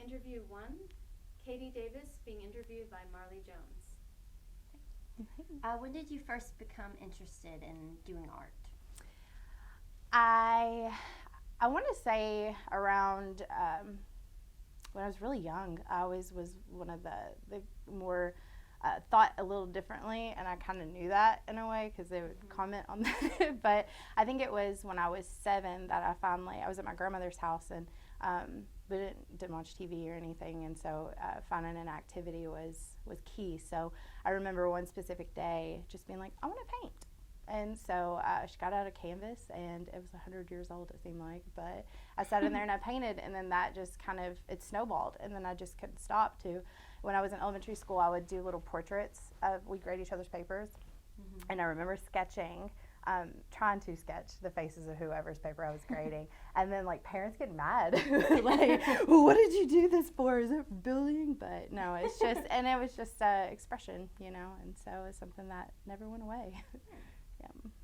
Interview 1, Katie Davis being interviewed by Marley Jones. When did you first become interested in doing art? I want to say around when I was really young. I always was one of the more thought a little differently, and I kind of knew that in a way because they would comment on that. But I think it was when I was 7 that I was at my grandmother's house, and we didn't watch TV or anything, and so finding an activity was key. So I remember one specific day just being like, I want to paint. And so she got out a canvas, and it was 100 years old, it seemed like. But I sat in there and I painted, and then that just it snowballed. And then I just couldn't stop to. When I was in elementary school, I would do little portraits. We'd grade each other's papers. Mm-hmm. And I remember sketching, trying to sketch the faces of whoever's paper I was grading. And then, parents get mad. Well, what did you do this for? Is it bullying? But no, it's just, and it was just expression, And so it's something that never went away.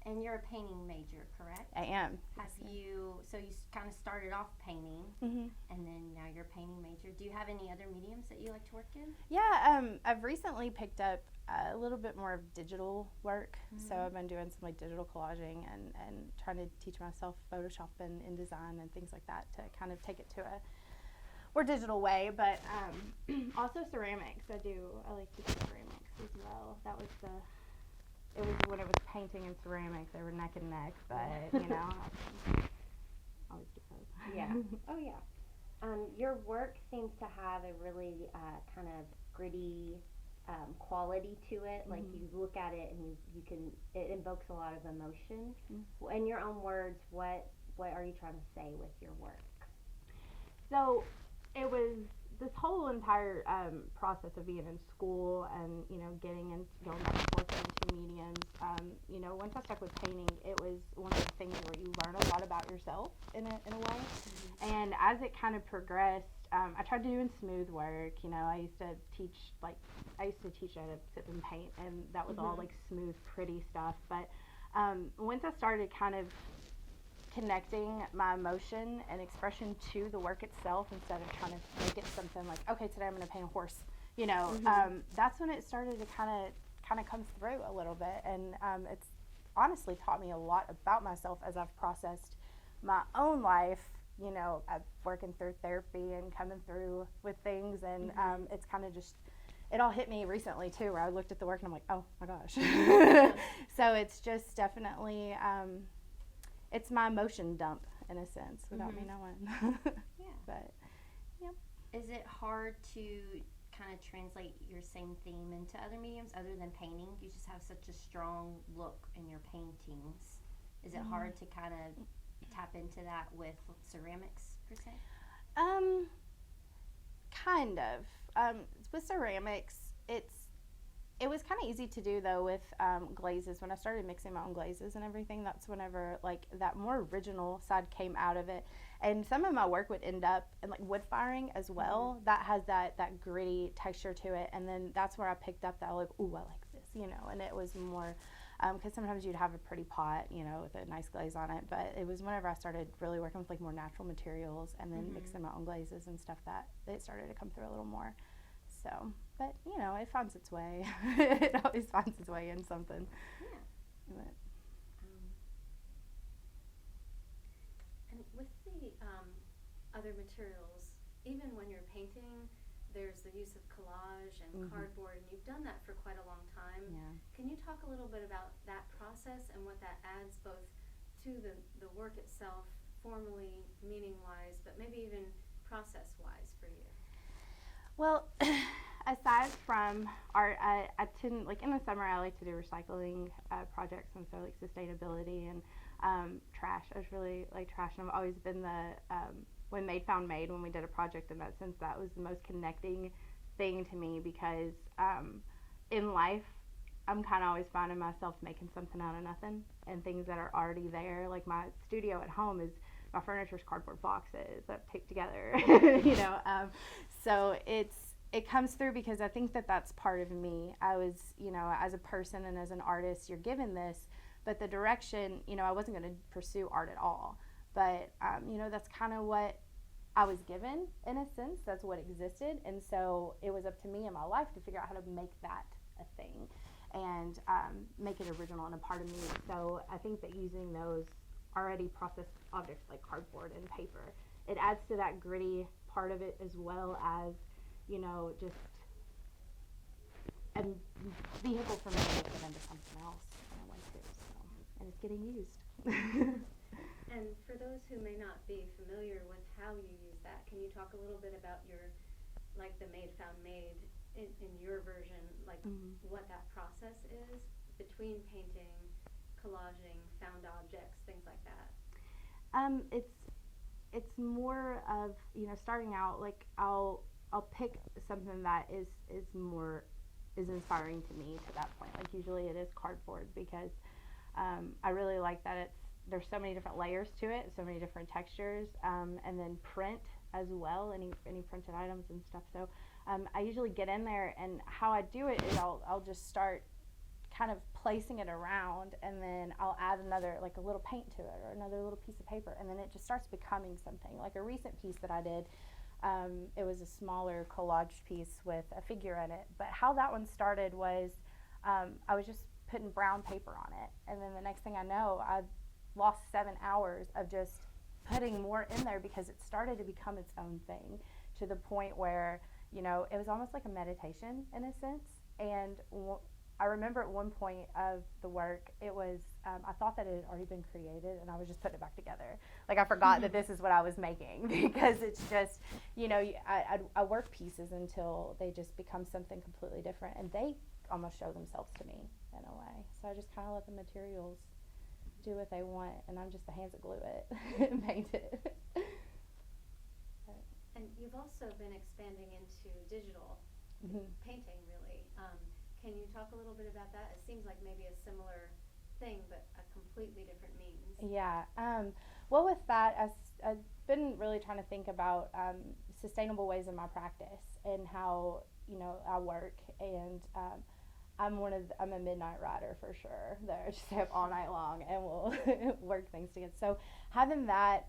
And you're a painting major, correct? I am. So you kind of started off painting, and then now you're a painting major. Do you have any other mediums that you like to work in? Yeah, I've recently picked up a little bit more of digital work. So I've been doing some digital collaging and trying to teach myself Photoshop and InDesign and things like that to kind of take it to a more digital way. But also ceramics. I like to do ceramics as well. It was when it was painting and ceramics, they were neck and neck, but, always get those. Yeah. Oh, yeah. Your work seems to have a really kind of gritty quality to it. Like, you look at it and it invokes a lot of emotion. Mm-hmm. In your own words, what are you trying to say with your work? So, it was this whole entire process of being in school and, going back and forth into mediums, once I stuck with painting, it was one of the things where you learn a lot about yourself in a way. Mm-hmm. And as it kind of progressed, I tried doing smooth work. I used to teach how to sip and paint, and that was all smooth, pretty stuff. But once I started kind of connecting my emotion and expression to the work itself instead of trying to make it something like, okay, today I'm going to paint a horse, that's when it started to kind of come through a little bit. And it's honestly taught me a lot about myself as I've processed my own life, I'm working through therapy and coming through with things. And it's kind of just, it all hit me recently too, where I looked at the work and I'm like, oh my gosh. So it's just definitely, it's my emotion dump in a sense without me knowing. Yeah. But, yeah. Is it hard to kind of translate your same theme into other mediums other than painting? You just have such a strong look in your paintings. Is it hard to kind of tap into that with ceramics per se? Kind of. With ceramics, it was kind of easy to do though with glazes. When I started mixing my own glazes and everything, that's whenever that more original side came out of it. And some of my work would end up in wood firing as well. Mm-hmm. That has that gritty texture to it. And then that's where I picked up that ooh, I like this, and it was more, because sometimes you'd have a pretty pot, with a nice glaze on it. But it was whenever I started really working with more natural materials and then mixing my own glazes and stuff that it started to come through a little more. So, but, it finds its way. It always finds its way in something. Yeah. But. And with the other materials, even when you're painting, there's the use of collage and cardboard, and you've done that for quite a long time. Yeah. Can you talk a little bit about that process and what that adds both to the work itself, formally, meaning-wise, but maybe even process-wise for you? Well, aside from art, I tend, in the summer, I like to do recycling projects, and so sustainability and trash. I was really trash, and I've always been when Made Found Made, when we did a project in that sense, that was the most connecting thing to me because in life, I'm kind of always finding myself making something out of nothing and things that are already there. Like my studio at home my furniture's cardboard boxes that I've taped together, so it comes through because I think that's part of me. I was, as a person and as an artist, you're given this, but the direction, I wasn't going to pursue art at all. But, that's kind of what I was given, in a sense. That's what existed, and so it was up to me in my life to figure out how to make that a thing, and make it original and a part of me. So I think that using those already processed objects like cardboard and paper, it adds to that gritty part of it, as well as, just a vehicle for me to make it into something else when I want to. So, and it's getting used. And for those who may not be familiar with how you use that, can you talk a little bit about like the Made Found Made in your version, like what that process is between painting, collaging, found objects, things like that? It's more of, starting out, like I'll pick something that is inspiring to me to that point. Like usually it is cardboard, because I really like that there's so many different layers to it, so many different textures, and then print as well, any printed items and stuff. So I usually get in there, and how I do it is I'll just start kind of placing it around, and then I'll add another, like a little paint to it, or another little piece of paper, and then it just starts becoming something. Like a recent piece that I did, it was a smaller collage piece with a figure in it, but how that one started was I was just putting brown paper on it, and then the next thing I know, I lost 7 hours of just putting more in there, because it started to become its own thing, to the point where, it was almost like a meditation in a sense. And I remember at one point of the work, it was, I thought that it had already been created, and I was just putting it back together. Like I forgot that this is what I was making, because it's just, I work pieces until they just become something completely different, and they almost show themselves to me in a way. So I just kind of let the materials do what they want, and I'm just the hands that glue it and paint it. And you've also been expanding into digital painting, really. Can you talk a little bit about that? It seems like maybe a similar thing, but a completely different means. Yeah. Well, with that, I've been really trying to think about sustainable ways in my practice, and how I work, and I'm a midnight rider for sure. There, I just stay up all night long, and we'll work things together. So having that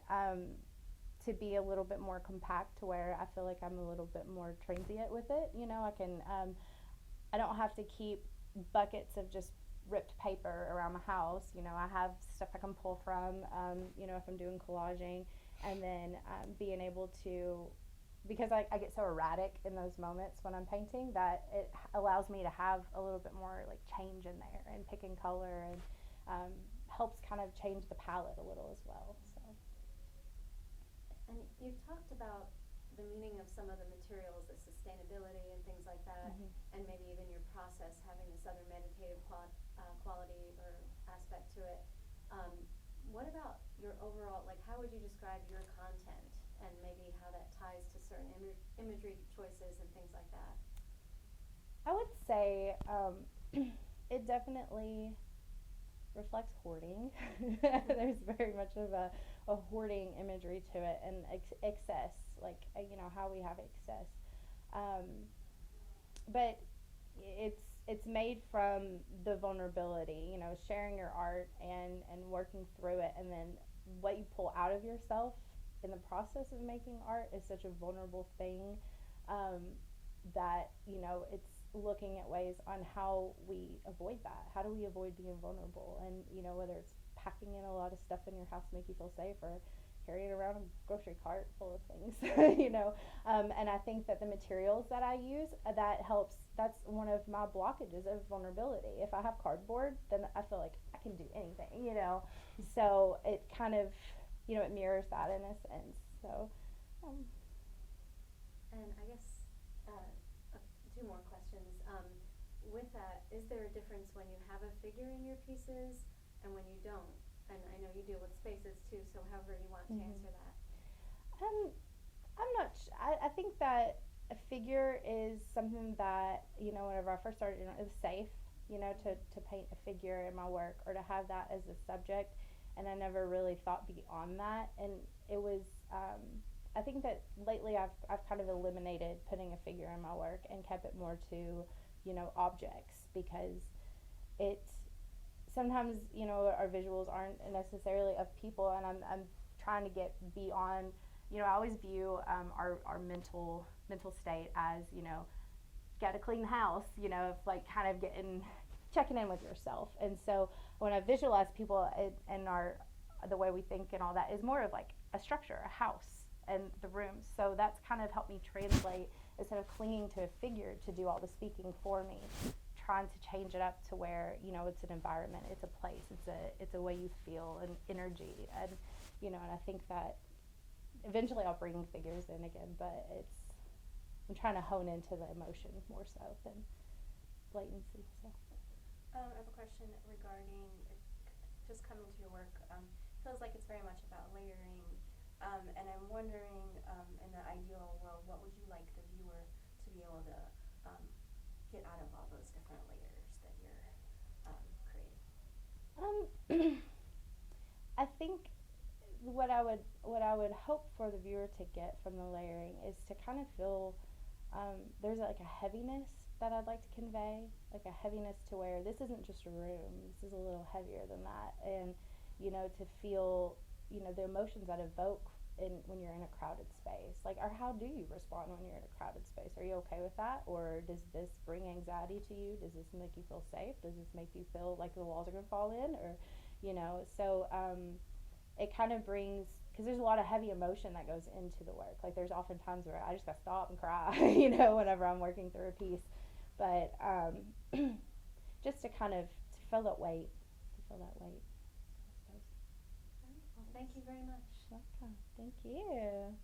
to be a little bit more compact, to where I feel like I'm a little bit more transient with it. I can I don't have to keep buckets of just ripped paper around my house. I have stuff I can pull from. If I'm doing collaging, and then being able to, because I get so erratic in those moments when I'm painting, that it allows me to have a little bit more like change in there, and picking color, and helps kind of change the palette a little as well. So. And you've talked about the meaning of some of the materials, the sustainability and things like that, and maybe even your process having this other meditative quality or aspect to it. What about your overall, like how would you describe your content, and maybe how that ties to certain imagery choices and things like that? I would say it definitely reflects hoarding. There's very much of a hoarding imagery to it, and excess, like how we have excess. But it's made from the vulnerability, sharing your art, and working through it, and then what you pull out of yourself in the process of making art is such a vulnerable thing, that it's looking at ways on how we avoid that. How do we avoid being vulnerable? And whether it's packing in a lot of stuff in your house to make you feel safe, or carrying around a grocery cart full of things, and I think that the materials that I use, that helps. That's one of my blockages of vulnerability. If I have cardboard, then I feel like I can do anything, so it kind of, it mirrors that in a sense. So and I guess 2 more questions. With that, is there a difference when you have a figure in your pieces and when you don't? And I know you deal with spaces too, so however you want to answer that. I'm not I think that a figure is something that, whenever I first started, it was safe, to paint a figure in my work, or to have that as a subject, and I never really thought beyond that. And it was, I think that lately I've kind of eliminated putting a figure in my work, and kept it more to, objects, because it sometimes, our visuals aren't necessarily of people, and I'm trying to get beyond you know, I always view our mental state as, you know, got to clean the house, you know, of like kind of checking in with yourself. And so when I visualize people in our the way we think and all that is more of like a structure, a house, and the rooms. So that's kind of helped me translate instead of clinging to a figure to do all the speaking for me, trying to change it up to where, you know, it's an environment, it's a place, it's a way you feel and energy, and you know, and I think that eventually I'll bring figures in again, but I'm trying to hone into the emotion more so than blatancy. So. I have a question regarding just coming to your work. Feels like it's very much about layering, and I'm wondering, in the ideal world, what would you like the viewer to be able to get out of all those different layers that you're creating? I think what I would hope for the viewer to get from the layering is to kind of feel there's like a heaviness that I'd like to convey, like a heaviness to where this isn't just a room, this is a little heavier than that, and you know, to feel, you know, the emotions that evoke when you're in a crowded space, like, or how do you respond when you're in a crowded space? Are you okay with that, or does this bring anxiety to you? Does this make you feel safe? Does this make you feel like the walls are gonna fall in, or you know? So it kind of brings, because there's a lot of heavy emotion that goes into the work. Like there's often times where I just gotta stop and cry, you know, whenever I'm working through a piece. But just to kind of to feel that weight, I suppose. Well, thank you very much. Welcome. Thank you.